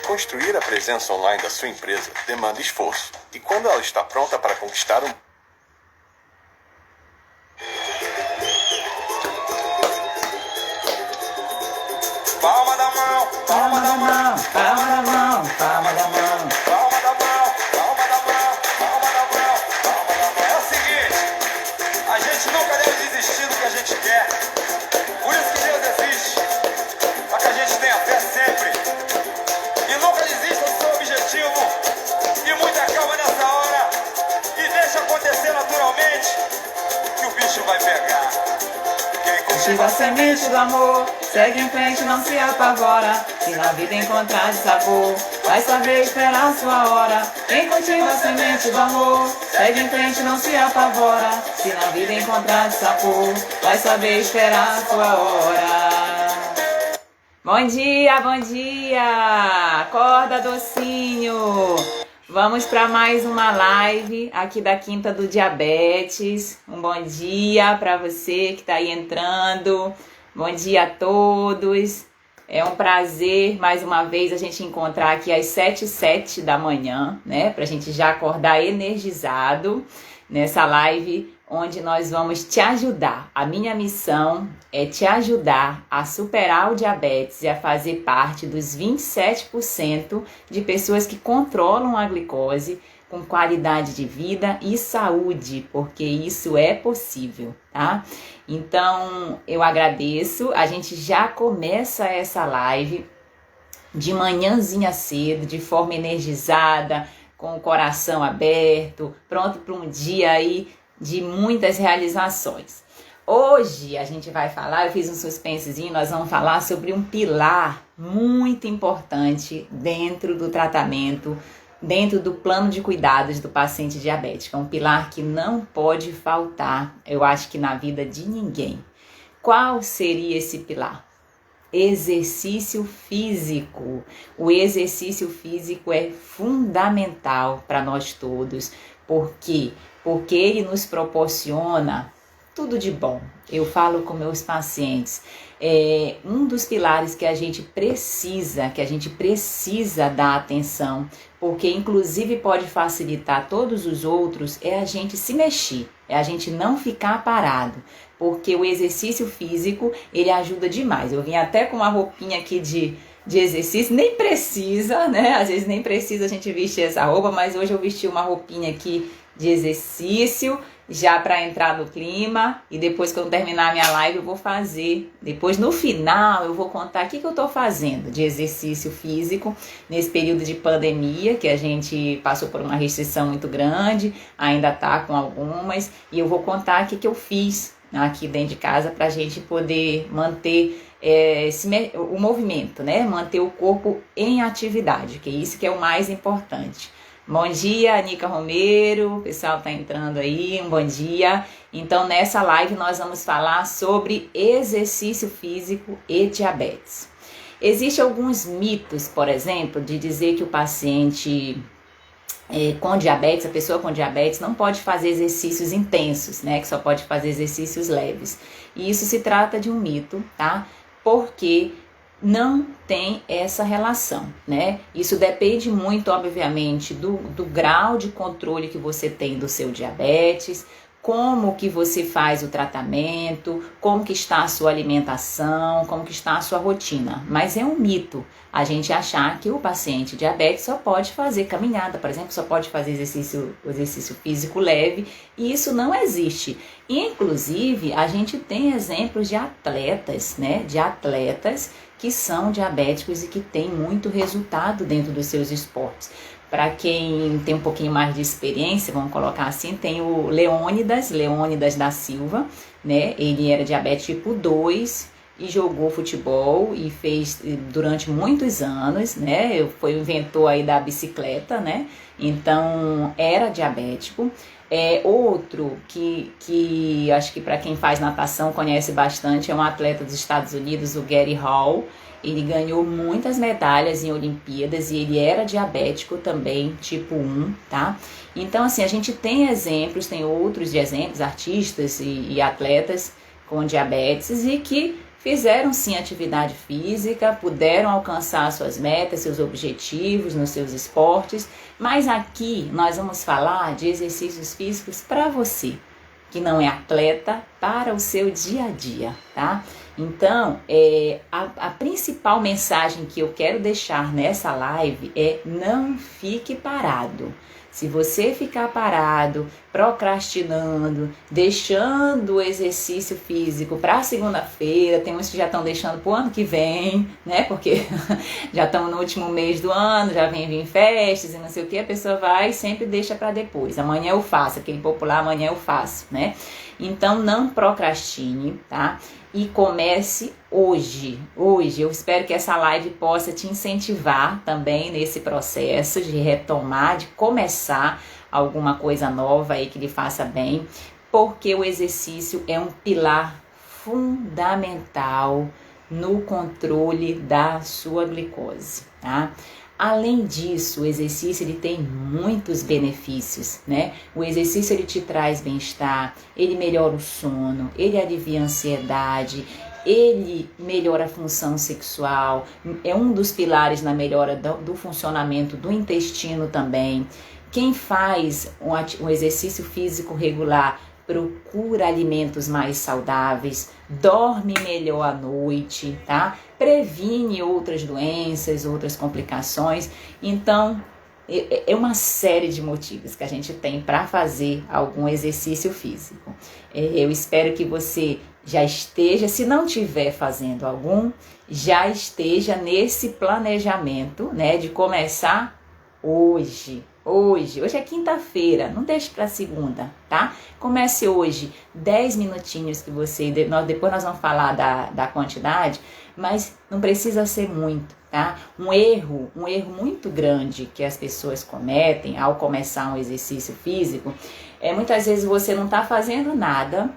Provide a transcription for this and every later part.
Construir a presença online da sua empresa demanda esforço. E quando ela está pronta para conquistar um... Palma da mão, palma da mão, palma da mão, palma da mão, palma da mão, palma da mão, palma da mão, palma da mão. É o seguinte, a gente nunca deve desistir do que a gente quer. Por isso que Deus existe, para que a gente tenha fé sempre. E nunca desista do seu objetivo. E muita calma nessa hora. E deixa acontecer naturalmente, que o bicho vai pegar. Cultiva a semente do amor, segue em frente, não se apavora. Se na vida encontrar de sabor, vai saber esperar a sua hora. Quem cultiva a semente do amor, segue em frente, não se apavora. Se na vida encontrar de sabor, vai saber esperar a sua hora. Bom dia, bom dia! Acorda, docinho! Vamos para mais uma live aqui da Quinta do Diabetes. Um bom dia para você que está aí entrando. Bom dia a todos. É um prazer mais uma vez a gente encontrar aqui às 7h07 da manhã, né? Para a gente já acordar energizado nessa live onde nós vamos te ajudar. A minha missão é te ajudar a superar o diabetes e a fazer parte dos 27% de pessoas que controlam a glicose com qualidade de vida e saúde, porque isso é possível, tá? Então, eu agradeço. A gente já começa essa live de manhãzinha cedo, de forma energizada, com o coração aberto, pronto para um dia aí de muitas realizações. Hoje a gente vai falar, eu fiz um suspensezinho, nós vamos falar sobre um pilar muito importante dentro do tratamento, dentro do plano de cuidados do paciente diabético. É um pilar que não pode faltar, eu acho que na vida de ninguém. Qual seria esse pilar? Exercício físico. O exercício físico é fundamental para nós todos. Por quê? Porque ele nos proporciona tudo de bom. Eu falo com meus pacientes, um dos pilares que a gente precisa dar atenção, porque inclusive pode facilitar todos os outros, é a gente se mexer, é a gente não ficar parado, porque o exercício físico, ele ajuda demais. Eu vim até com uma roupinha aqui de exercício, nem precisa, né? Às vezes nem precisa a gente vestir essa roupa, mas hoje eu vesti uma roupinha aqui de exercício, já para entrar no clima, e depois que eu terminar a minha live eu vou fazer, depois no final eu vou contar o que eu estou fazendo de exercício físico nesse período de pandemia, que a gente passou por uma restrição muito grande, ainda está com algumas, e eu vou contar o que eu fiz aqui dentro de casa para a gente poder manter o movimento, né? Manter o corpo em atividade, que é isso que é o mais importante. Bom dia, Nica Romero, o pessoal tá entrando aí, um bom dia. Então, nessa live nós vamos falar sobre exercício físico e diabetes. Existem alguns mitos, por exemplo, de dizer que o paciente com diabetes, a pessoa com diabetes não pode fazer exercícios intensos, né? Que só pode fazer exercícios leves. E isso se trata de um mito, tá? Porque não tem essa relação, né? Isso depende muito, obviamente, do grau de controle que você tem do seu diabetes, como que você faz o tratamento, como que está a sua alimentação, como que está a sua rotina. Mas é um mito a gente achar que o paciente diabético só pode fazer caminhada, por exemplo, só pode fazer exercício físico leve, e isso não existe. Inclusive, a gente tem exemplos de atletas, né? De atletas que são diabéticos e que têm muito resultado dentro dos seus esportes. Para quem tem um pouquinho mais de experiência, vamos colocar assim, tem o Leônidas da Silva, né? Ele era diabético tipo 2 e jogou futebol e fez durante muitos anos, né? Foi o inventor aí da bicicleta, né? Então, era diabético. Outro que acho que para quem faz natação conhece bastante, é um atleta dos Estados Unidos, o Gary Hall. Ele ganhou muitas medalhas em Olimpíadas e ele era diabético também, tipo 1, tá? Então, assim, a gente tem exemplos, tem outros exemplos, artistas e atletas com diabetes e que fizeram sim atividade física, puderam alcançar suas metas, seus objetivos nos seus esportes, mas aqui nós vamos falar de exercícios físicos para você, que não é atleta, para o seu dia a dia, tá? Então, a principal mensagem que eu quero deixar nessa live é: não fique parado. Se você ficar parado, procrastinando, deixando o exercício físico para segunda-feira, tem uns que já estão deixando para o ano que vem, né? Porque já estamos no último mês do ano, já vem vir festas e não sei o que, a pessoa vai e sempre deixa para depois. Amanhã eu faço, aquele popular amanhã eu faço, né? Então não procrastine, tá? E comece hoje. Hoje eu espero que essa live possa te incentivar também nesse processo de retomar, de começar alguma coisa nova aí que lhe faça bem, porque o exercício é um pilar fundamental no controle da sua glicose, tá? Além disso, o exercício ele tem muitos benefícios, né? O exercício ele te traz bem-estar, ele melhora o sono, ele alivia a ansiedade, ele melhora a função sexual, é um dos pilares na melhora do funcionamento do intestino também. Quem faz um exercício físico regular procura alimentos mais saudáveis, dorme melhor à noite, tá? Previne outras doenças, outras complicações. Então, é uma série de motivos que a gente tem para fazer algum exercício físico. Eu espero que você já esteja, se não estiver fazendo algum, já esteja nesse planejamento, né, de começar hoje. Hoje é quinta-feira, não deixe para segunda, tá? Comece hoje, 10 minutinhos que você... Depois nós vamos falar da quantidade, mas não precisa ser muito, tá? Um erro muito grande que as pessoas cometem ao começar um exercício físico é muitas vezes você não tá fazendo nada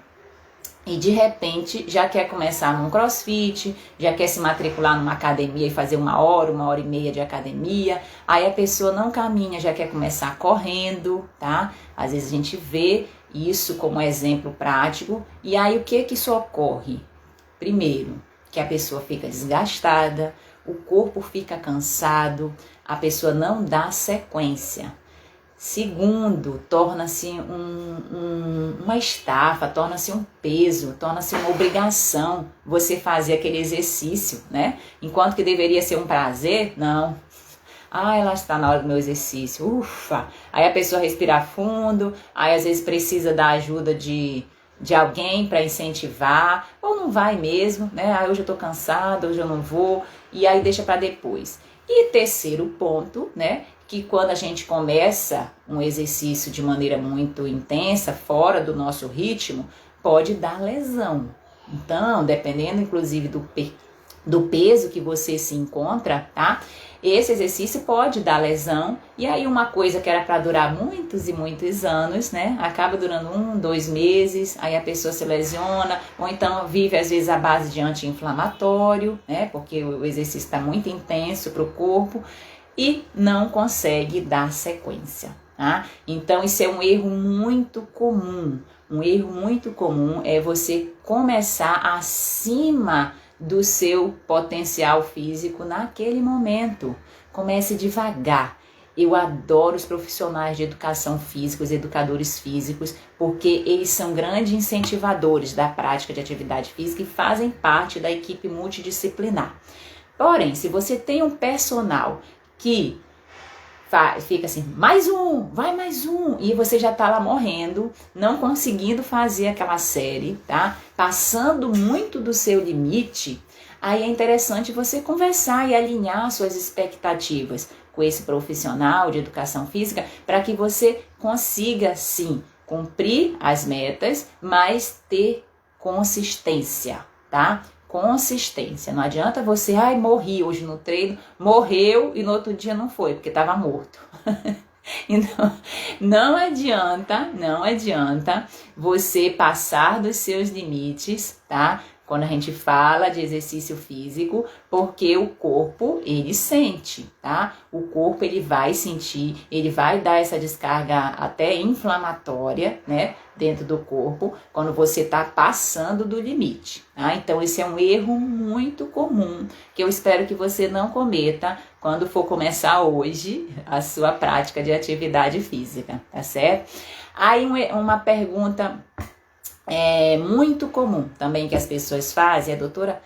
e de repente já quer começar num crossfit, já quer se matricular numa academia e fazer 1 hora e meia de academia, aí a pessoa não caminha, já quer começar correndo, tá? Às vezes a gente vê isso como exemplo prático, e aí o que isso ocorre? Primeiro, que a pessoa fica desgastada, o corpo fica cansado, a pessoa não dá sequência. Segundo, torna-se uma estafa, torna-se um peso, torna-se uma obrigação você fazer aquele exercício, né? Enquanto que deveria ser um prazer, não. Ela está na hora do meu exercício, ufa! Aí a pessoa respira fundo, aí às vezes precisa da ajuda de alguém para incentivar, ou não vai mesmo, né? Hoje eu tô cansada, hoje eu não vou, e aí deixa para depois. E terceiro ponto, né? Que quando a gente começa um exercício de maneira muito intensa, fora do nosso ritmo, pode dar lesão. Então, dependendo inclusive do peso que você se encontra, tá? Esse exercício pode dar lesão, e aí uma coisa que era para durar muitos e muitos anos, né? Acaba durando 1, 2 meses, aí a pessoa se lesiona, ou então vive às vezes à base de anti-inflamatório, né? Porque o exercício está muito intenso para o corpo, e não consegue dar sequência, tá? Então isso é um erro muito comum. Um erro muito comum é você começar acima do seu potencial físico naquele momento. Comece devagar. Eu adoro os profissionais de educação física, os educadores físicos, porque eles são grandes incentivadores da prática de atividade física e fazem parte da equipe multidisciplinar. Porém, se você tem um personal que fica assim, vai mais um, e você já tá lá morrendo, não conseguindo fazer aquela série, tá? Passando muito do seu limite, aí é interessante você conversar e alinhar suas expectativas com esse profissional de educação física para que você consiga, sim, cumprir as metas, mas ter consistência, tá? Consistência. Não adianta você, morri hoje no treino, morreu e no outro dia não foi, porque estava morto. Então, não adianta você passar dos seus limites, tá? quando a gente fala de exercício físico, porque o corpo, ele sente, tá? O corpo, ele vai sentir, ele vai dar essa descarga até inflamatória, né? Dentro do corpo, quando você está passando do limite, tá? Então, esse é um erro muito comum, que eu espero que você não cometa quando for começar hoje a sua prática de atividade física, tá certo? Aí, uma pergunta muito comum também que as pessoas fazem é, doutora,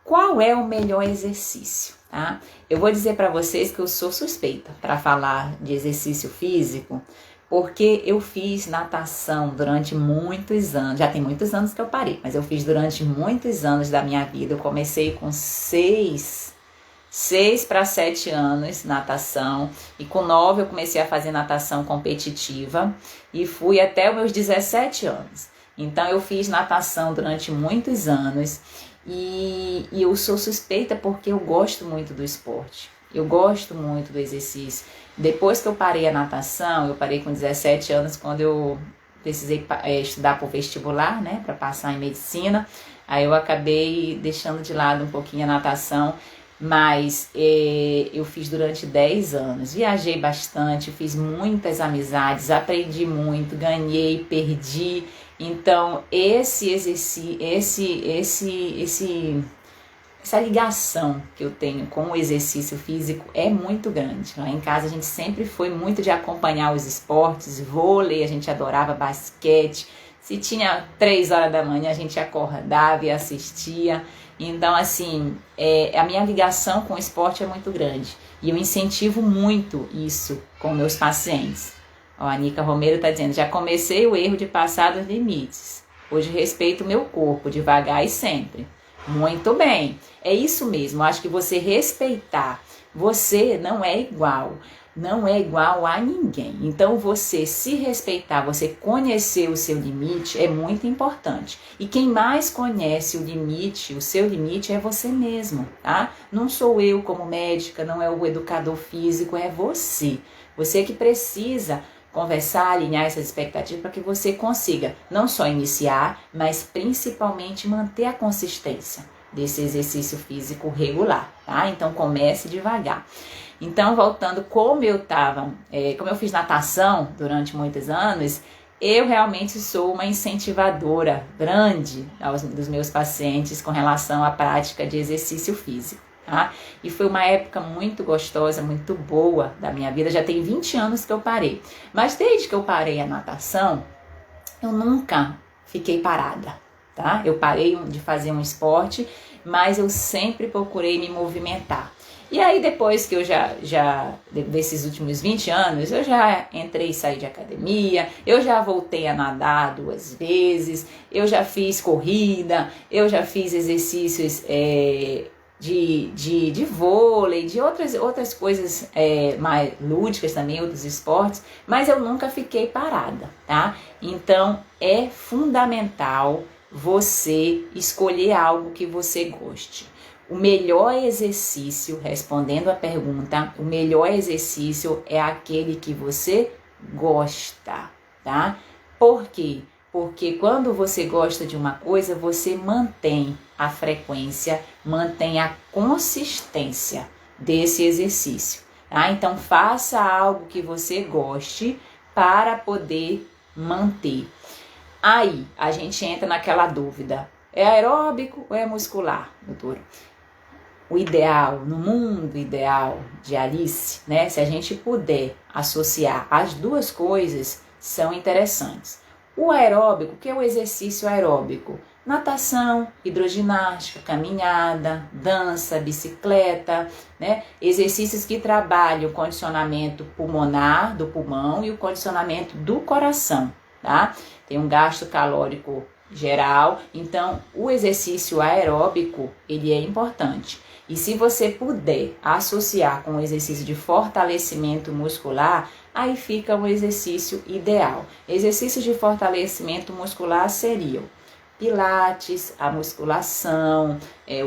qual é o melhor exercício, tá? Eu vou dizer para vocês que eu sou suspeita para falar de exercício físico, porque eu fiz natação durante muitos anos, já tem muitos anos que eu parei, mas eu fiz durante muitos anos da minha vida. Eu comecei com 6 para 7 anos natação, e com 9 eu comecei a fazer natação competitiva e fui até os meus 17 anos. Então eu fiz natação durante muitos anos e eu sou suspeita porque eu gosto muito do esporte, eu gosto muito do exercício. Depois que eu parei a natação, eu parei com 17 anos quando eu precisei estudar para o vestibular, né, para passar em medicina. Aí eu acabei deixando de lado um pouquinho a natação, mas eu fiz durante 10 anos, viajei bastante, fiz muitas amizades, aprendi muito, ganhei, perdi. Então essa ligação que eu tenho com o exercício físico é muito grande. Lá em casa a gente sempre foi muito de acompanhar os esportes, vôlei, a gente adorava basquete. Se tinha 3 horas da manhã, a gente acordava e assistia. Então, assim, a minha ligação com o esporte é muito grande. E eu incentivo muito isso com meus pacientes. Ó, a Nica Romero está dizendo, já comecei o erro de passar dos limites. Hoje respeito o meu corpo, devagar e sempre. Muito bem, é isso mesmo. Acho que você respeitar, você não é igual a ninguém. Então você se respeitar, você conhecer o seu limite é muito importante. E quem mais conhece o limite, o seu limite é você mesmo, tá? Não sou eu como médica, não é o educador físico, é você. Você que precisa conversar, alinhar essas expectativas para que você consiga não só iniciar, mas principalmente manter a consistência desse exercício físico regular, tá? Então comece devagar. Então, voltando, como eu fiz natação durante muitos anos, eu realmente sou uma incentivadora grande dos meus pacientes com relação à prática de exercício físico. Tá? E foi uma época muito gostosa, muito boa da minha vida. Já tem 20 anos que eu parei. Mas desde que eu parei a natação, eu nunca fiquei parada, tá? Eu parei de fazer um esporte, mas eu sempre procurei me movimentar. E aí depois que eu desses últimos 20 anos, eu já entrei e saí de academia, eu já voltei a nadar 2 vezes, eu já fiz corrida, eu já fiz exercícios de vôlei, de outras coisas mais lúdicas também, outros esportes, mas eu nunca fiquei parada, tá? Então é fundamental você escolher algo que você goste. O melhor exercício, respondendo a pergunta, o melhor exercício é aquele que você gosta, tá? Por quê? Porque quando você gosta de uma coisa, você mantém a frequência, mantém a consistência desse exercício, tá? Então faça algo que você goste para poder manter. Aí a gente entra naquela dúvida, é aeróbico ou é muscular, doutora? O ideal, no mundo ideal de Alice, né? Se a gente puder associar as duas coisas, são interessantes. O aeróbico, que é o exercício aeróbico? Natação, hidroginástica, caminhada, dança, bicicleta, né? Exercícios que trabalham o condicionamento pulmonar do pulmão e o condicionamento do coração, tá? Tem um gasto calórico geral, então o exercício aeróbico, ele é importante. E se você puder associar com o exercício de fortalecimento muscular, aí fica um exercício ideal. Exercícios de fortalecimento muscular seriam pilates, a musculação,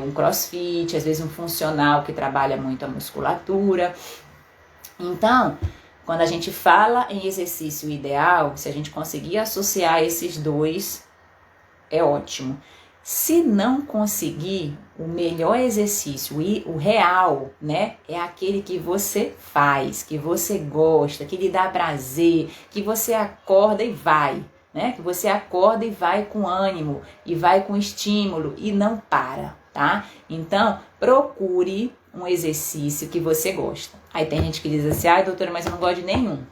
um crossfit, às vezes um funcional que trabalha muito a musculatura. Então, quando a gente fala em exercício ideal, se a gente conseguir associar esses dois, é ótimo. Se não conseguir, o melhor exercício e o real, né, é aquele que você faz, que você gosta, que lhe dá prazer, que você acorda e vai, né? Que você acorda e vai com ânimo, e vai com estímulo e não para, tá? Então, procure um exercício que você gosta. Aí tem gente que diz assim, ai doutora, mas eu não gosto de nenhum.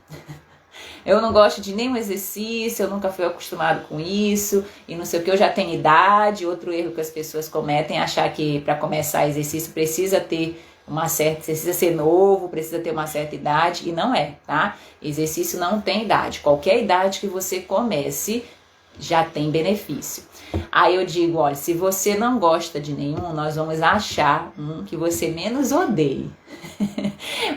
Eu não gosto de nenhum exercício, eu nunca fui acostumado com isso, e não sei o que, eu já tenho idade. Outro erro que as pessoas cometem é achar que para começar exercício precisa ser novo, precisa ter uma certa idade, e não é, tá? Exercício não tem idade, qualquer idade que você comece já tem benefício. Aí eu digo, olha, se você não gosta de nenhum, nós vamos achar um que você menos odeie.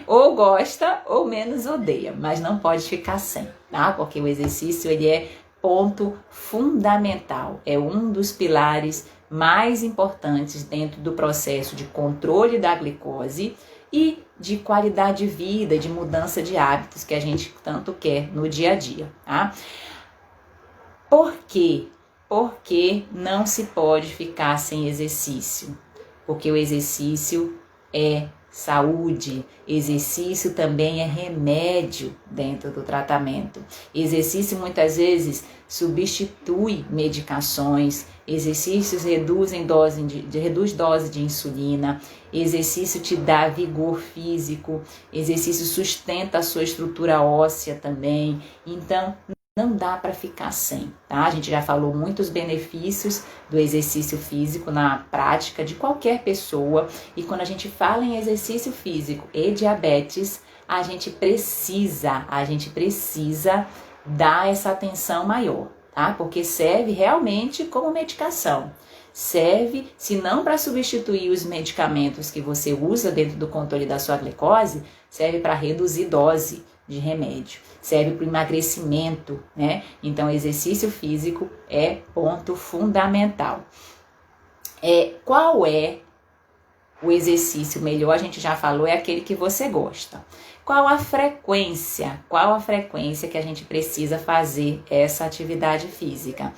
Ou gosta ou menos odeia, mas não pode ficar sem, tá? Porque o exercício, ele é ponto fundamental, é um dos pilares mais importantes dentro do processo de controle da glicose e de qualidade de vida, de mudança de hábitos que a gente tanto quer no dia a dia, tá? Por quê? Porque não se pode ficar sem exercício, porque o exercício é saúde, exercício também é remédio dentro do tratamento. Exercício muitas vezes substitui medicações, exercícios reduz dose de insulina, exercício te dá vigor físico, exercício sustenta a sua estrutura óssea também. Então, não dá para ficar sem, tá? A gente já falou muitos benefícios do exercício físico na prática de qualquer pessoa. E quando a gente fala em exercício físico e diabetes, a gente precisa dar essa atenção maior, tá? Porque serve realmente como medicação. Serve, se não para substituir os medicamentos que você usa dentro do controle da sua glicose, serve para reduzir dose de remédio, serve para o emagrecimento, né? Então, exercício físico é ponto fundamental. Qual é o exercício melhor? A gente já falou, é aquele que você gosta. Qual a frequência que a gente precisa fazer essa atividade física?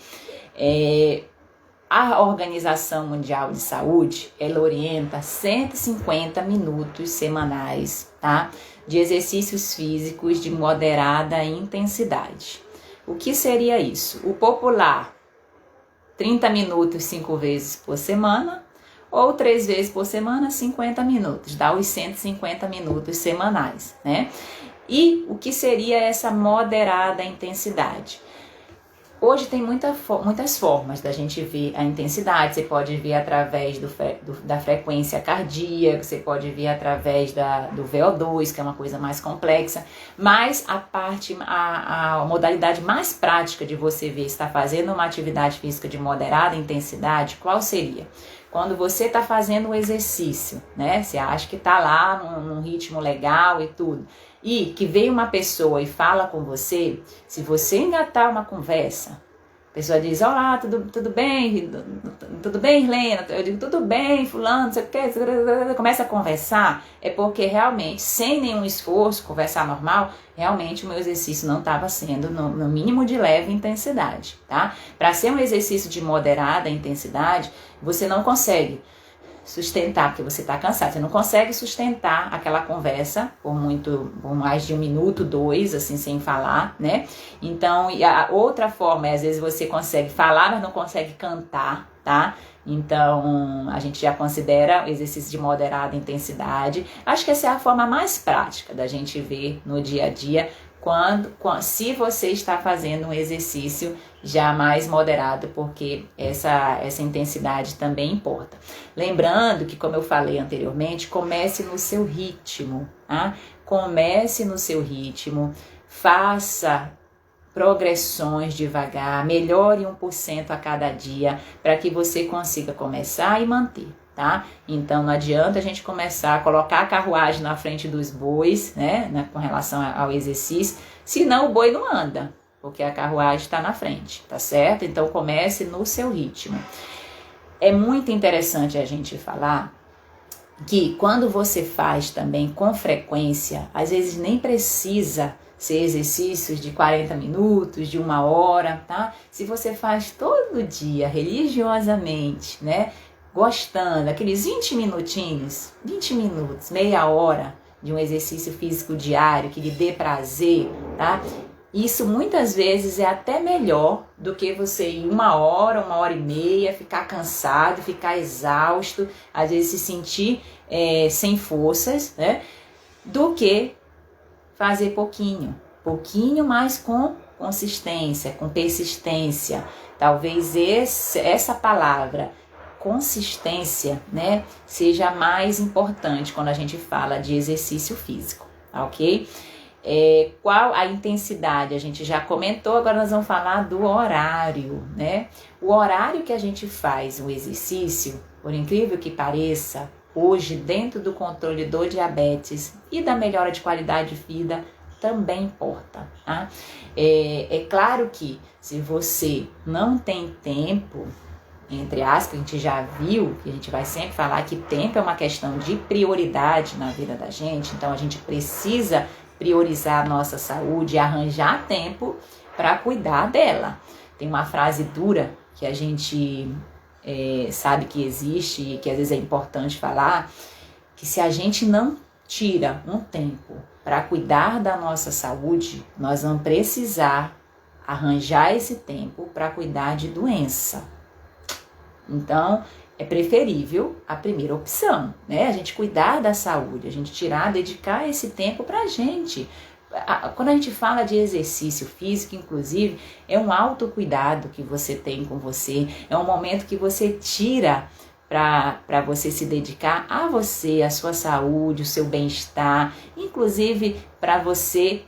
A Organização Mundial de Saúde, ela orienta 150 minutos semanais, tá? De exercícios físicos de moderada intensidade. O que seria isso? O popular, 30 minutos 5 vezes por semana, ou 3 vezes por semana, 50 minutos, dá os 150 minutos semanais, né? E o que seria essa moderada intensidade? Hoje tem muitas formas da gente ver a intensidade. Você pode ver através da frequência cardíaca, você pode ver através do VO2, que é uma coisa mais complexa, mas a modalidade mais prática de você ver se está fazendo uma atividade física de moderada intensidade, qual seria? Quando você está fazendo um exercício, né? Você acha que está lá num ritmo legal e tudo, e que vem uma pessoa e fala com você, se você engatar uma conversa, a pessoa diz, olá, tudo bem, Irlena? Eu digo, tudo bem, fulano, não sei o que, começa a conversar, é porque realmente, sem nenhum esforço, conversar normal, realmente o meu exercício não estava sendo no mínimo de leve intensidade, tá? Para ser um exercício de moderada intensidade, você não consegue sustentar, porque você está cansado, você não consegue sustentar aquela conversa por mais de 1 minuto, 2, assim, sem falar, né? Então, e a outra forma é, às vezes você consegue falar, mas não consegue cantar, tá? Então, a gente já considera o exercício de moderada intensidade. Acho que essa é a forma mais prática da gente ver no dia a dia, se você está fazendo um exercício já mais moderado, porque essa intensidade também importa. Lembrando que, como eu falei anteriormente, comece no seu ritmo, tá? Comece no seu ritmo, faça progressões devagar, melhore 1% a cada dia, para que você consiga começar e manter, tá? Então, não adianta a gente começar a colocar a carruagem na frente dos bois, né, com relação ao exercício, senão o boi não anda, porque a carruagem está na frente, tá certo? Então, comece no seu ritmo. É muito interessante a gente falar que quando você faz também com frequência, às vezes nem precisa ser exercícios de 40 minutos, de 1 hora, tá? Se você faz todo dia, religiosamente, né? Gostando, aqueles 20 minutinhos, 20 minutos, meia hora de um exercício físico diário que lhe dê prazer, tá? Isso muitas vezes é até melhor do que você ir 1 hora, 1 hora e meia, ficar cansado, ficar exausto, às vezes se sentir sem forças, né? Do que fazer pouquinho, mas com consistência, com persistência. Talvez essa palavra, consistência, né, seja mais importante quando a gente fala de exercício físico, ok? Qual a intensidade? A gente já comentou, agora nós vamos falar do horário, né? O horário que a gente faz o exercício, por incrível que pareça, hoje dentro do controle do diabetes e da melhora de qualidade de vida também importa, tá? É claro que se você não tem tempo, entre aspas, a gente já viu, que a gente vai sempre falar que tempo é uma questão de prioridade na vida da gente, então a gente precisa priorizar a nossa saúde e arranjar tempo para cuidar dela. Tem uma frase dura que a gente sabe que existe e que às vezes é importante falar, que se a gente não tira um tempo para cuidar da nossa saúde, nós vamos precisar arranjar esse tempo para cuidar de doença. Então, é preferível a primeira opção, né? A gente cuidar da saúde, a gente dedicar esse tempo pra gente. Quando a gente fala de exercício físico, inclusive, é um autocuidado que você tem com você, é um momento que você tira para você se dedicar a você, a sua saúde, o seu bem-estar, inclusive para você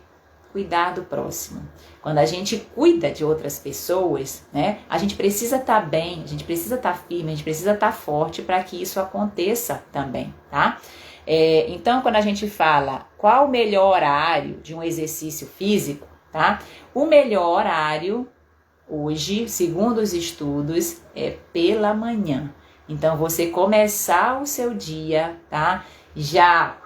cuidar do próximo. Quando a gente cuida de outras pessoas, né, a gente precisa estar bem, a gente precisa estar firme, a gente precisa estar forte para que isso aconteça também, tá? Então, quando a gente fala qual o melhor horário de um exercício físico, tá? O melhor horário hoje, segundo os estudos, é pela manhã. Então, você começar o seu dia, tá? Já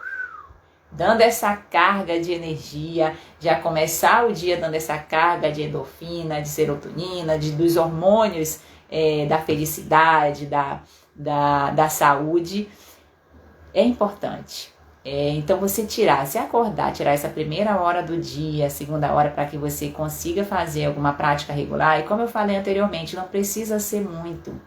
dando essa carga de energia, já começar o dia dando essa carga de endorfina, de serotonina, dos hormônios da felicidade, da saúde, é importante. Então você se acordar, tirar essa primeira hora do dia, a segunda hora, para que você consiga fazer alguma prática regular, e como eu falei anteriormente, não precisa ser muito,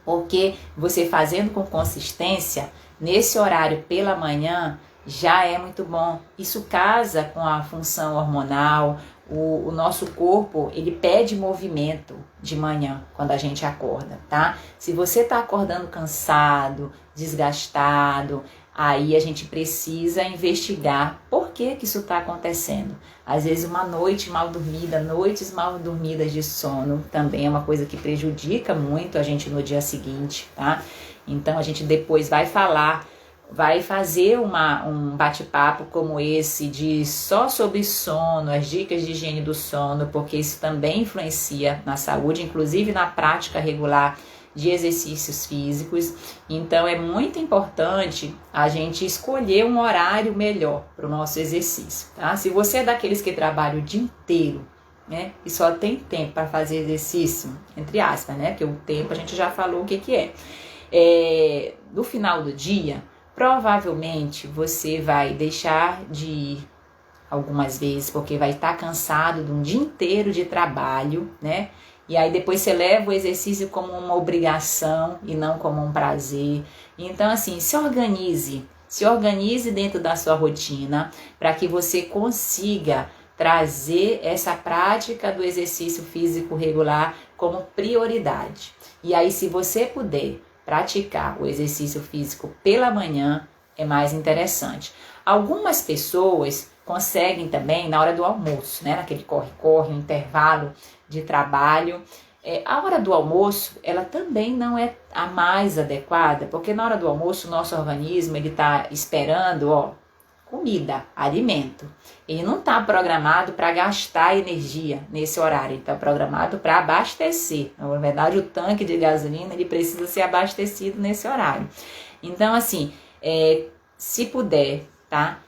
porque você fazendo com consistência, nesse horário pela manhã, já é muito bom. Isso casa com a função hormonal. O nosso corpo, ele pede movimento de manhã, quando a gente acorda, tá? Se você está acordando cansado, desgastado, aí a gente precisa investigar por que isso está acontecendo. Às vezes uma noite mal dormida, noites mal dormidas de sono, também é uma coisa que prejudica muito a gente no dia seguinte, tá? Então a gente depois vai fazer um bate-papo como esse só sobre sono, as dicas de higiene do sono, porque isso também influencia na saúde, inclusive na prática regular de exercícios físicos. Então é muito importante a gente escolher um horário melhor para o nosso exercício, tá? Se você é daqueles que trabalham o dia inteiro, né, e só tem tempo para fazer exercício, entre aspas, né, porque o tempo a gente já falou o que é. No final do dia, provavelmente você vai deixar de ir algumas vezes, porque vai estar cansado de um dia inteiro de trabalho, né? E aí depois você leva o exercício como uma obrigação e não como um prazer. Então, assim, se organize dentro da sua rotina para que você consiga trazer essa prática do exercício físico regular como prioridade. E aí, se você puder praticar o exercício físico pela manhã, é mais interessante. Algumas pessoas conseguem também na hora do almoço, né? Naquele corre-corre, um intervalo de trabalho. A hora do almoço, ela também não é a mais adequada, porque na hora do almoço o nosso organismo ele está esperando, comida, alimento. Ele não está programado para gastar energia nesse horário, ele está programado para abastecer. Na verdade, o tanque de gasolina ele precisa ser abastecido nesse horário. Então, assim, se puder, tá?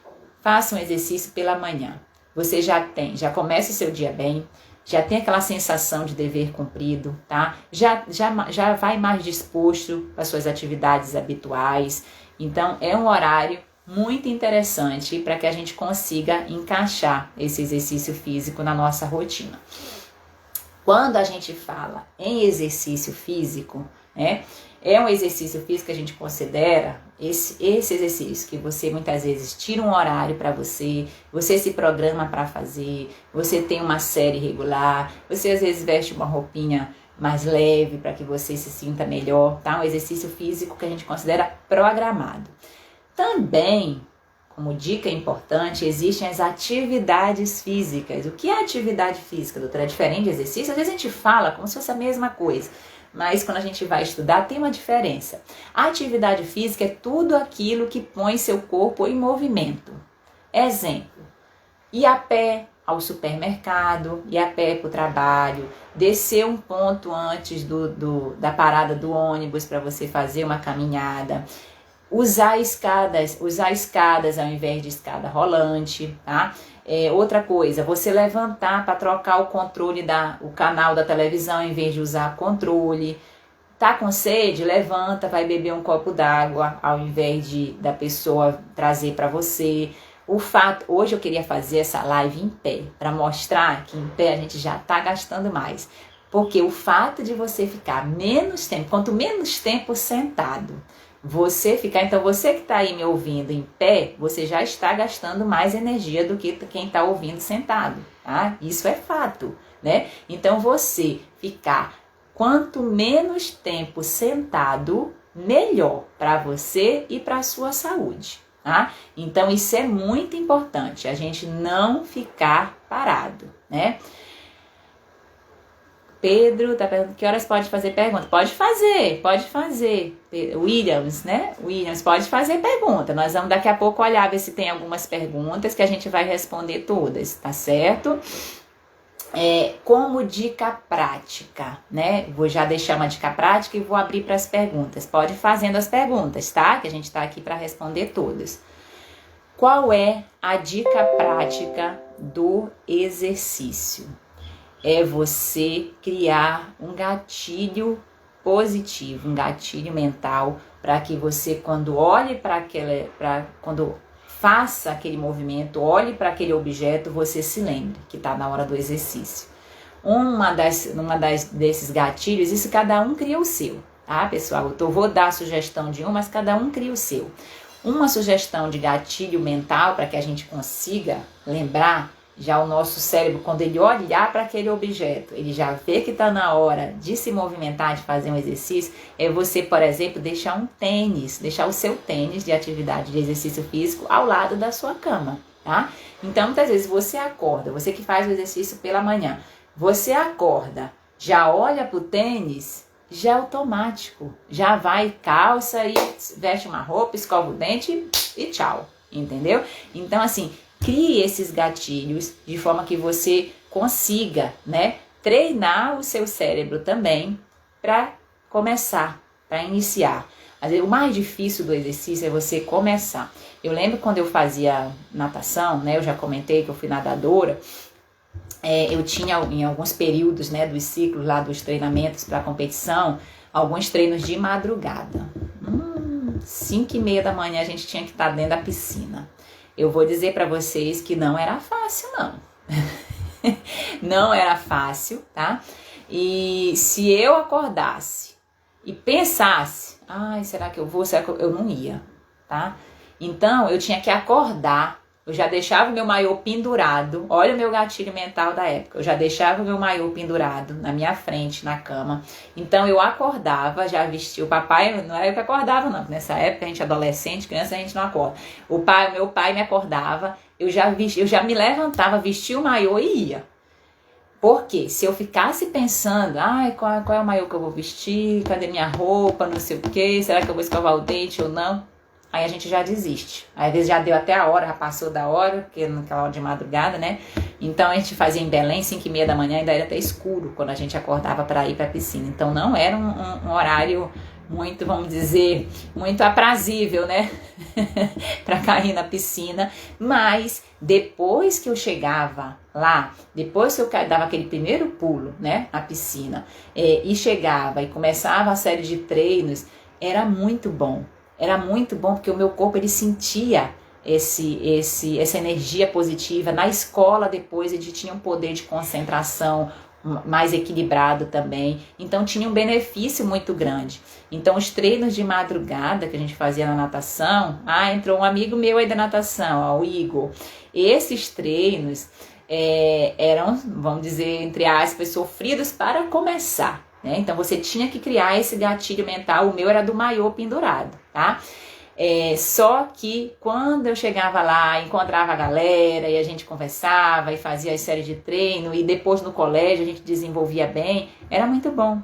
faça um exercício pela manhã. Você já começa o seu dia bem, já tem aquela sensação de dever cumprido, tá? Já vai mais disposto para suas atividades habituais. Então, é um horário muito interessante para que a gente consiga encaixar esse exercício físico na nossa rotina. Quando a gente fala em exercício físico, né? É um exercício físico que a gente considera esse exercício que você muitas vezes tira um horário para você se programa para fazer, você tem uma série regular, você às vezes veste uma roupinha mais leve para que você se sinta melhor, tá? Um exercício físico que a gente considera programado. Também, como dica importante, existem as atividades físicas. O que é atividade física, doutora? É diferente de exercício? Às vezes a gente fala como se fosse a mesma coisa. Mas quando a gente vai estudar, tem uma diferença. A atividade física é tudo aquilo que põe seu corpo em movimento. Exemplo, ir a pé ao supermercado, ir a pé para o trabalho, descer um ponto antes da parada do ônibus para você fazer uma caminhada, usar escadas ao invés de escada rolante, tá? Outra coisa, você levantar para trocar o controle o canal da televisão em vez de usar controle. Tá com sede? Levanta, vai beber um copo d'água ao invés da pessoa trazer para você. Hoje eu queria fazer essa live em pé, para mostrar que em pé a gente já tá gastando mais. Porque o fato de você ficar menos tempo, quanto menos tempo sentado, então você que está aí me ouvindo em pé, você já está gastando mais energia do que quem está ouvindo sentado, tá? Isso é fato, né? Então você ficar quanto menos tempo sentado, melhor para você e para a sua saúde, tá? Então isso é muito importante, a gente não ficar parado, né? Pedro tá perguntando que horas pode fazer pergunta. Pode fazer. Williams, né? Williams, pode fazer pergunta. Nós vamos daqui a pouco olhar, ver se tem algumas perguntas que a gente vai responder todas, tá certo? Como dica prática, né? Vou já deixar uma dica prática e vou abrir para as perguntas. Pode ir fazendo as perguntas, tá? Que a gente tá aqui para responder todas. Qual é a dica prática do exercício? É você criar um gatilho positivo, um gatilho mental, para que você, quando olhe quando faça aquele movimento, olhe para aquele objeto, você se lembre que está na hora do exercício. Desses gatilhos, isso cada um cria o seu, tá, pessoal? Eu vou dar a sugestão de mas cada um cria o seu. Uma sugestão de gatilho mental, para que a gente consiga lembrar. Já o nosso cérebro, quando ele olhar para aquele objeto, ele já vê que está na hora de se movimentar, de fazer um exercício, é você, por exemplo, deixar o seu tênis de atividade de exercício físico ao lado da sua cama, tá? Então, muitas vezes você acorda, você que faz o exercício pela manhã, você acorda, já olha para o tênis, já é automático, já vai, calça e veste uma roupa, escova o dente e tchau, entendeu? Então, assim, crie esses gatilhos de forma que você consiga, né, treinar o seu cérebro também para começar, para iniciar. Às vezes, o mais difícil do exercício é você começar. Eu lembro quando eu fazia natação, né, eu já comentei que eu fui nadadora, eu tinha em alguns períodos, né, dos ciclos lá dos treinamentos para competição, alguns treinos de madrugada. 5h30 da manhã a gente tinha que estar dentro da piscina. Eu vou dizer para vocês que não era fácil, não. Não era fácil, tá? E se eu acordasse e pensasse, será que eu vou? Será que eu não ia, tá? Então, eu tinha que acordar. Eu já deixava o meu maiô pendurado. Olha o meu gatilho mental da época. Eu já deixava o meu maiô pendurado na minha frente, na cama. Então, eu acordava, já vestia. O papai, não era eu que acordava, não. Nessa época, a gente adolescente, criança, a gente não acorda. O meu pai me acordava, eu já me levantava, vestia o maiô e ia. Porque se eu ficasse pensando, qual é o maiô que eu vou vestir? Cadê minha roupa? Não sei o quê. Será que eu vou escovar o dente ou não? Aí a gente já desiste. Aí, às vezes já deu até a hora, já passou da hora, porque naquela hora de madrugada, né? Então a gente fazia em Belém, 5h30 da manhã, ainda era até escuro quando a gente acordava para ir para a piscina. Então não era um horário muito, vamos dizer, muito aprazível, né? Para cair na piscina. Mas depois que eu chegava lá, depois que eu dava aquele primeiro pulo, né, na piscina, e chegava e começava a série de treinos, era muito bom. Era muito bom porque o meu corpo, ele sentia essa energia positiva. Na escola depois ele tinha um poder de concentração mais equilibrado também, então tinha um benefício muito grande. Então os treinos de madrugada que a gente fazia na natação, entrou um amigo meu aí da natação, ó, o Igor. Esses treinos eram, vamos dizer, entre aspas, sofridos para começar, né? Então você tinha que criar esse gatilho mental. O meu era do maiô pendurado, tá? Só que quando eu chegava lá, encontrava a galera e a gente conversava e fazia as séries de treino, e depois no colégio a gente desenvolvia bem, era muito bom.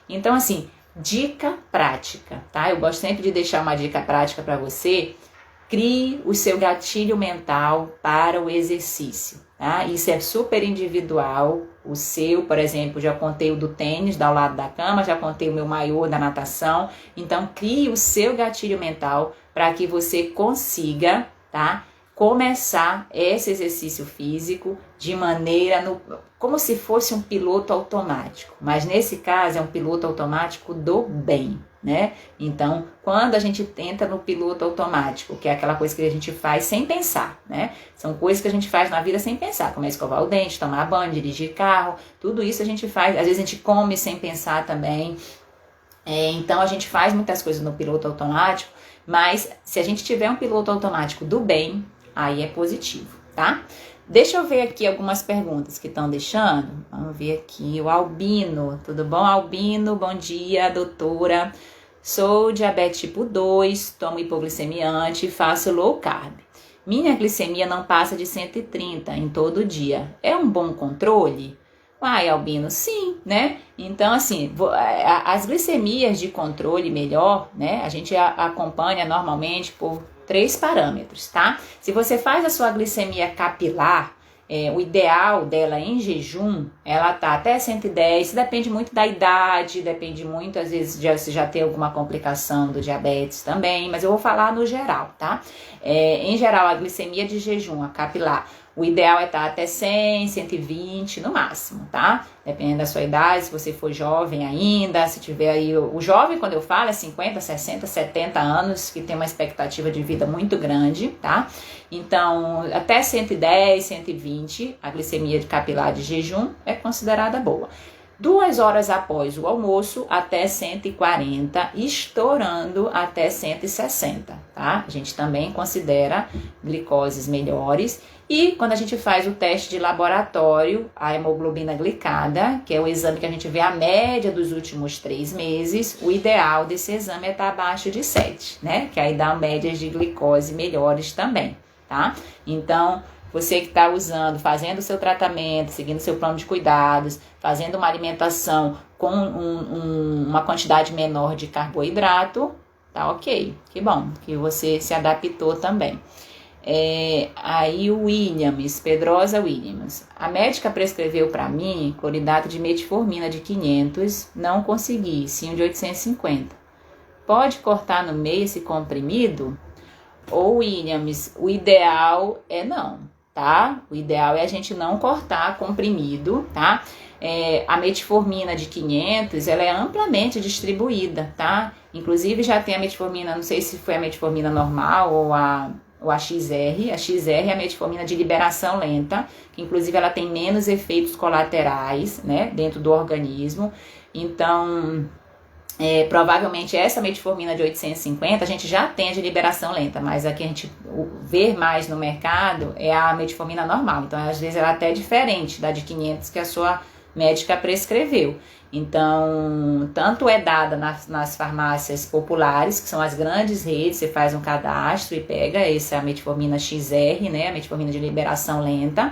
Então assim, dica prática, tá? Eu gosto sempre de deixar uma dica prática para você. Crie o seu gatilho mental para o exercício, tá? Isso é super individual. O seu, por exemplo, já contei o do tênis, ao lado da cama, já contei o meu maiô da natação. Então, crie o seu gatilho mental para que você consiga, tá, começar esse exercício físico de maneira, como se fosse um piloto automático. Mas nesse caso é um piloto automático do bem, né? Então, quando a gente entra no piloto automático, que é aquela coisa que a gente faz sem pensar, né? São coisas que a gente faz na vida sem pensar, como escovar o dente, tomar banho, dirigir carro, tudo isso a gente faz. Às vezes a gente come sem pensar também. Então a gente faz muitas coisas no piloto automático, mas se a gente tiver um piloto automático do bem, aí é positivo, tá? Deixa eu ver aqui algumas perguntas que estão deixando. Vamos ver aqui, o Albino. Tudo bom, Albino? Bom dia, doutora. Sou diabetes tipo 2, tomo hipoglicemiante e faço low carb. Minha glicemia não passa de 130 em todo dia. É um bom controle? Albino, sim, né? Então, assim, as glicemias de controle melhor, né? A gente acompanha normalmente por 3 parâmetros, tá? Se você faz a sua glicemia capilar, o ideal dela em jejum, ela tá até 110, depende muito da idade, depende muito, às vezes, se já tem alguma complicação do diabetes também, mas eu vou falar no geral, tá? Em geral, a glicemia de jejum, a capilar, o ideal é estar até 100, 120 no máximo, tá? Dependendo da sua idade, se você for jovem ainda, se tiver aí... O jovem, quando eu falo, é 50, 60, 70 anos, que tem uma expectativa de vida muito grande, tá? Então, até 110, 120, a glicemia de capilar de jejum é considerada boa. 2 horas após o almoço, até 140, estourando até 160, tá? A gente também considera glicoses melhores. E quando a gente faz o teste de laboratório, a hemoglobina glicada, que é o exame que a gente vê a média dos últimos 3 meses, o ideal desse exame é estar abaixo de 7, né? Que aí dá médias de glicose melhores também, tá? Então, você que está usando, fazendo o seu tratamento, seguindo o seu plano de cuidados, fazendo uma alimentação com uma quantidade menor de carboidrato, tá ok. Que bom que você se adaptou também. Aí o Williams, Pedrosa Williams. A médica prescreveu para mim cloridato de metformina de 500, não consegui, sim o de 850. Pode cortar no meio esse comprimido? Ou Williams, o ideal é não, tá? O ideal é a gente não cortar comprimido, tá? A metformina de 500, ela é amplamente distribuída, tá? Inclusive já tem a metformina, não sei se foi a metformina normal ou a XR. A XR é a metformina de liberação lenta, que inclusive ela tem menos efeitos colaterais, né, dentro do organismo. Então, provavelmente essa metformina de 850 a gente já tem a de liberação lenta, mas a que a gente vê mais no mercado é a metformina normal. Então, às vezes ela é até diferente da de 500 que a sua médica prescreveu. Então, tanto é dada nas farmácias populares, que são as grandes redes, você faz um cadastro e pega essa metformina XR, né, a metformina de liberação lenta,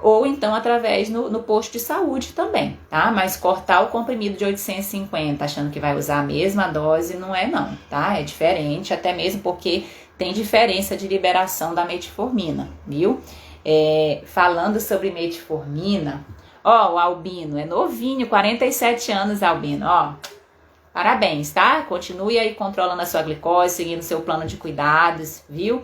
ou então através no posto de saúde também, tá? Mas cortar o comprimido de 850 achando que vai usar a mesma dose não é não, tá? É diferente, até mesmo porque tem diferença de liberação da metformina, viu? Falando sobre metformina... Ó, o Albino, é novinho, 47 anos, Albino, ó. parabéns, tá? Continue aí controlando a sua glicose, seguindo o seu plano de cuidados, viu?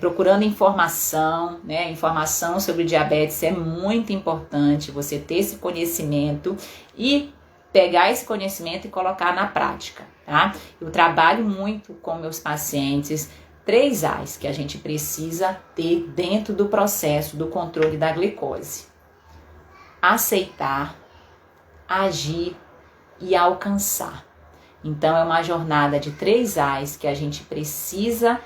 Procurando informação, né? Informação sobre diabetes é muito importante, você ter esse conhecimento e pegar esse conhecimento e colocar na prática, tá? Eu trabalho muito com meus pacientes 3 A's que a gente precisa ter dentro do processo do controle da glicose: aceitar, agir e alcançar. Então é uma jornada de 3 A's que a gente precisa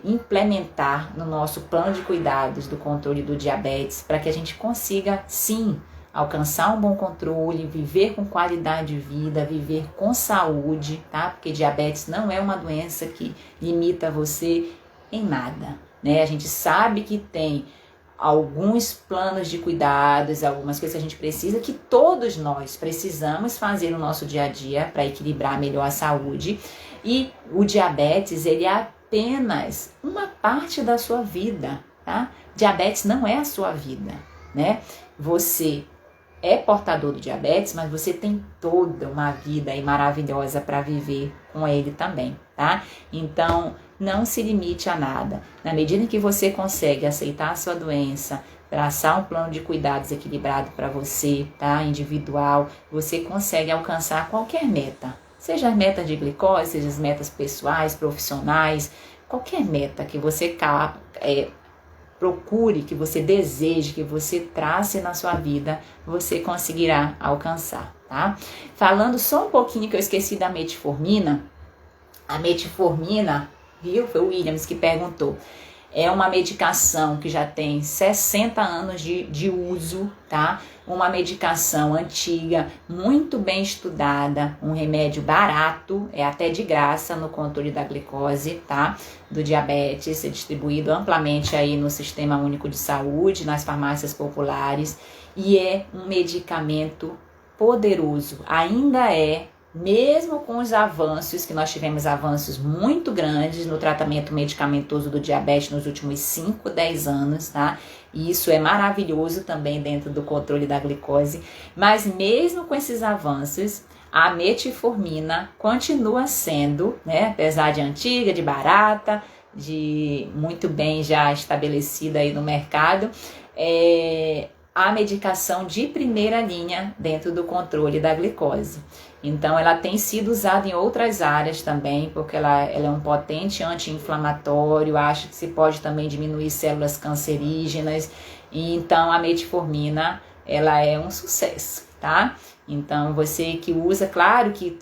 implementar no nosso plano de cuidados do controle do diabetes, para que a gente consiga sim alcançar um bom controle, viver com qualidade de vida, viver com saúde, tá? Porque diabetes não é uma doença que limita você em nada, né? A gente sabe que tem alguns planos de cuidados, algumas coisas que a gente precisa, que todos nós precisamos fazer no nosso dia a dia para equilibrar melhor a saúde. E o diabetes, ele é apenas uma parte da sua vida, tá? Diabetes não é a sua vida, né? Você é portador do diabetes, mas você tem toda uma vida aí maravilhosa para viver com ele também, tá? Então, não se limite a nada. Na medida em que você consegue aceitar a sua doença, traçar um plano de cuidados equilibrado para você, tá? Individual, você consegue alcançar qualquer meta. Seja as metas de glicose, seja as metas pessoais, profissionais, qualquer meta que você procure, que você deseje, que você trace na sua vida, você conseguirá alcançar, tá? Falando só um pouquinho que eu esqueci da metformina. A metformina, viu? Foi o Williams que perguntou. É uma medicação que já tem 60 anos de uso, tá? Uma medicação antiga, muito bem estudada, um remédio barato, é até de graça no controle da glicose, tá? Do diabetes, é distribuído amplamente aí no Sistema Único de Saúde, nas farmácias populares, e é um medicamento poderoso, ainda é. Mesmo com os avanços, que nós tivemos avanços muito grandes no tratamento medicamentoso do diabetes nos últimos 5, 10 anos, tá? E isso é maravilhoso também dentro do controle da glicose. Mas mesmo com esses avanços, a metformina continua sendo, né? Apesar de antiga, de barata, de muito bem já estabelecida aí no mercado, a medicação de primeira linha dentro do controle da glicose. Então, ela tem sido usada em outras áreas também, porque ela é um potente anti-inflamatório, acho que se pode também diminuir células cancerígenas. E, então, a metformina, ela é um sucesso, tá? Então, você que usa, claro que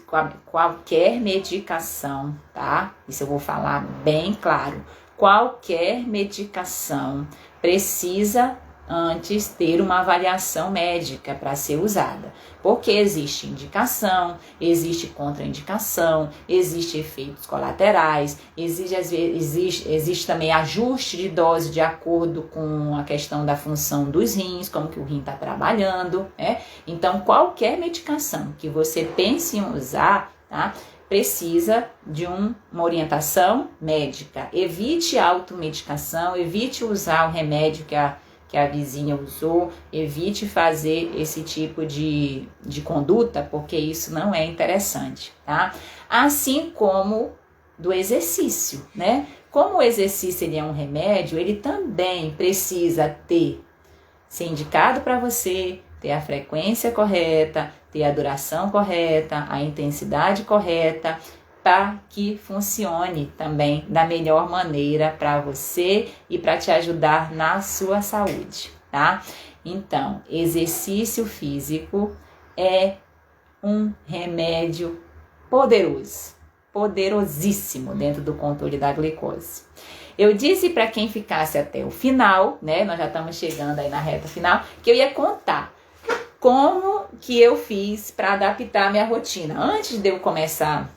qualquer medicação, tá? Isso eu vou falar bem claro. Qualquer medicação precisa antes ter uma avaliação médica para ser usada, porque existe indicação, existe contraindicação, existe efeitos colaterais, existe também ajuste de dose de acordo com a questão da função dos rins, como que o rim está trabalhando, né? Então, qualquer medicação que você pense em usar, tá? Precisa de uma orientação médica. Evite a automedicação, evite usar o remédio que a vizinha usou, evite fazer esse tipo de conduta, porque isso não é interessante, tá? Assim como do exercício, né? Como o exercício ele é um remédio, ele também precisa ser indicado para você, ter a frequência correta, ter a duração correta, a intensidade correta, para que funcione também da melhor maneira para você e para te ajudar na sua saúde, tá? Então, exercício físico é um remédio poderoso, poderosíssimo dentro do controle da glicose. Eu disse para quem ficasse até o final, né? Nós já estamos chegando aí na reta final, que eu ia contar como que eu fiz para adaptar a minha rotina. Antes de eu começar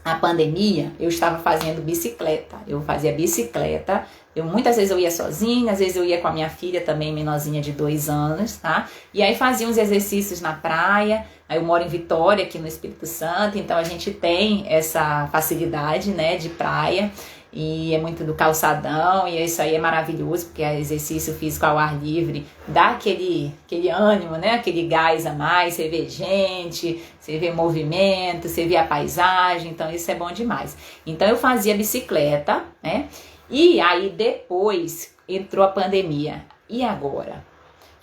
a pandemia, eu estava fazendo bicicleta. Eu fazia bicicleta. Muitas vezes eu ia sozinha, às vezes eu ia com a minha filha também, menorzinha de 2 anos, tá? E aí fazia uns exercícios na praia. Aí eu moro em Vitória, aqui no Espírito Santo, então a gente tem essa facilidade, né, de praia. e é muito do calçadão, e isso aí é maravilhoso, porque é exercício físico ao ar livre, dá aquele ânimo, né? Aquele gás a mais, você vê gente, você vê movimento, você vê a paisagem, então isso é bom demais. Então eu fazia bicicleta, né? E aí depois entrou a pandemia. E agora?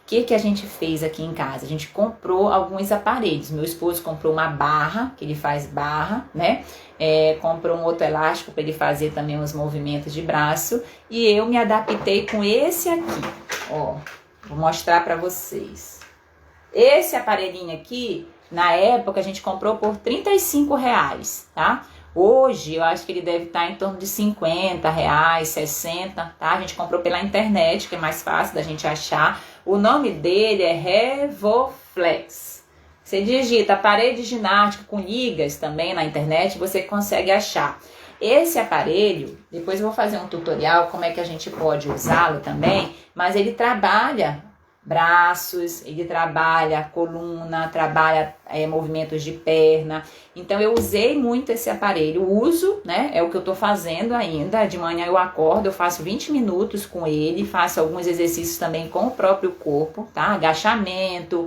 O que a gente fez aqui em casa? A gente comprou alguns aparelhos. Meu esposo comprou uma barra, que ele faz barra, né? Comprou um outro elástico para ele fazer também uns movimentos de braço. E eu me adaptei com esse aqui. Ó, vou mostrar para vocês. Esse aparelhinho aqui, na época, a gente comprou por R$35, tá? Hoje, eu acho que ele deve estar em torno de R$50, R$60, tá? A gente comprou pela internet, que é mais fácil da gente achar. O nome dele é Revoflex. Você digita aparelho de ginástica com ligas também na internet, você consegue achar. Esse aparelho, depois eu vou fazer um tutorial como é que a gente pode usá-lo também, mas ele trabalha braços, ele trabalha coluna, trabalha movimentos de perna. Então eu usei muito esse aparelho, uso, né? É o que eu tô fazendo ainda. De manhã eu acordo, eu faço 20 minutos com ele, faço alguns exercícios também com o próprio corpo, tá? Agachamento,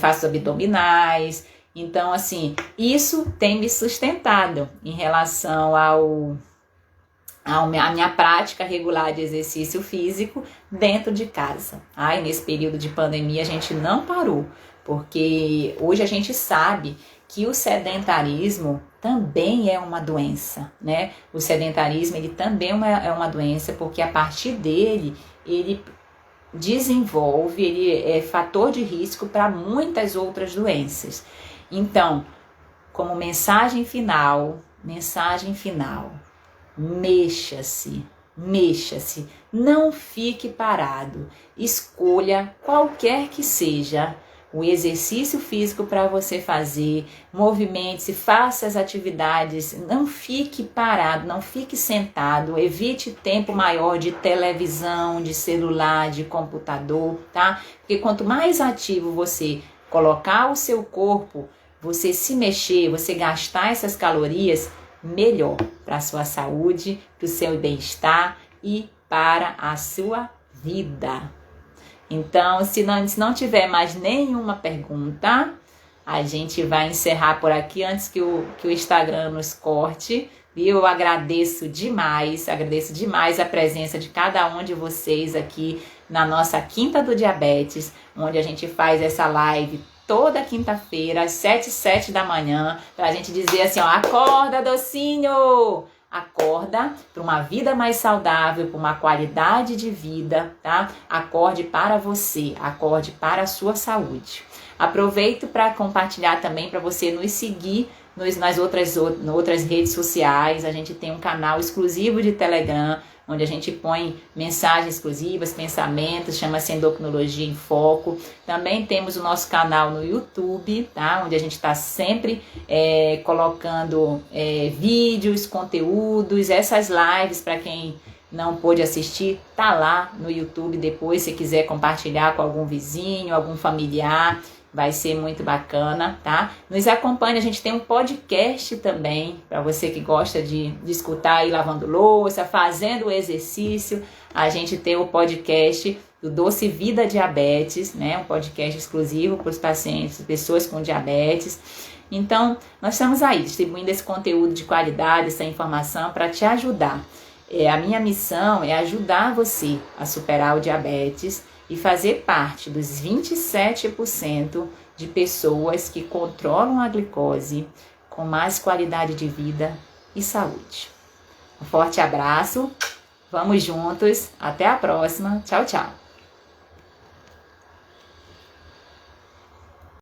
faço abdominais. Então, assim, isso tem me sustentado em relação a minha prática regular de exercício físico dentro de casa. E nesse período de pandemia a gente não parou, porque hoje a gente sabe que o sedentarismo também é uma doença, né? O sedentarismo ele também é uma doença, porque a partir dele ele desenvolve, ele é fator de risco para muitas outras doenças. Então, como mensagem final, mexa-se, não fique parado, escolha qualquer que seja o exercício físico para você fazer, movimente-se, faça as atividades, não fique parado, não fique sentado, evite tempo maior de televisão, de celular, de computador, tá? Porque quanto mais ativo você colocar o seu corpo, você se mexer, você gastar essas calorias, melhor para a sua saúde, para o seu bem-estar e para a sua vida. Então, se não tiver mais nenhuma pergunta, a gente vai encerrar por aqui antes que o Instagram nos corte. E eu agradeço demais a presença de cada um de vocês aqui na nossa Quinta do Diabetes, onde a gente faz essa live toda quinta-feira, às 7h07 da manhã, pra gente dizer assim, ó, acorda, docinho! Acorda para uma vida mais saudável, para uma qualidade de vida, tá? Acorde para você, acorde para a sua saúde. Aproveito para compartilhar também para você nos seguir nas outras redes sociais. A gente tem um canal exclusivo de Telegram, onde a gente põe mensagens exclusivas, pensamentos, chama-se Endocrinologia em Foco. Também temos o nosso canal no YouTube, tá? Onde a gente está sempre colocando vídeos, conteúdos, essas lives para quem não pôde assistir, tá lá no YouTube depois, se quiser compartilhar com algum vizinho, algum familiar, vai ser muito bacana, tá? Nos acompanhe, a gente tem um podcast também, para você que gosta de escutar aí lavando louça, fazendo o exercício. A gente tem o podcast do Doce Vida Diabetes, né? Um podcast exclusivo para os pacientes, pessoas com diabetes. Então, nós estamos aí, distribuindo esse conteúdo de qualidade, essa informação para te ajudar. A minha missão é ajudar você a superar o diabetes e fazer parte dos 27% de pessoas que controlam a glicose com mais qualidade de vida e saúde. Um forte abraço, vamos juntos, até a próxima, tchau, tchau.